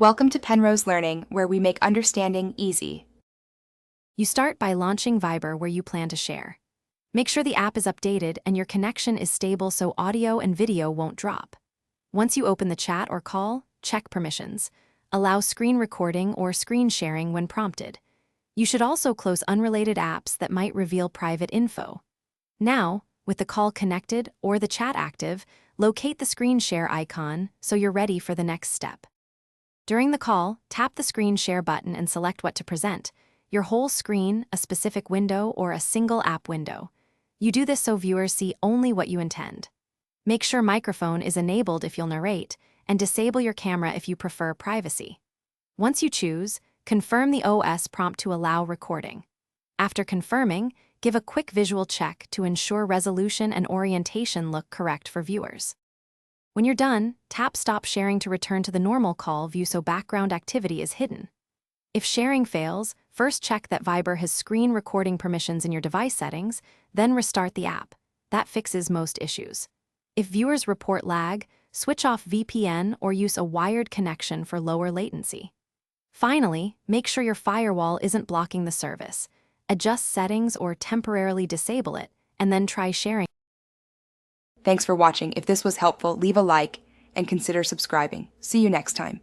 Welcome to Penrose Learning, where we make understanding easy. You start by launching Viber where you plan to share. Make sure the app is updated and your connection is stable so audio and video won't drop. Once you open the chat or call, check permissions. Allow screen recording or screen sharing when prompted. You should also close unrelated apps that might reveal private info. Now, with the call connected or the chat active, locate the screen share icon so you're ready for the next step. During the call, tap the screen share button and select what to present: your whole screen, a specific window, or a single app window. You do this so viewers see only what you intend. Make sure microphone is enabled if you'll narrate, and disable your camera if you prefer privacy. Once you choose, confirm the OS prompt to allow recording. After confirming, give a quick visual check to ensure resolution and orientation look correct for viewers. When you're done, tap Stop Sharing to return to the normal call view so background activity is hidden. If sharing fails, first check that Viber has screen recording permissions in your device settings, then restart the app. That fixes most issues. If viewers report lag, switch off VPN or use a wired connection for lower latency. Finally, make sure your firewall isn't blocking the service. Adjust settings or temporarily disable it, and then try sharing. Thanks for watching. If this was helpful, leave a like and consider subscribing. See you next time.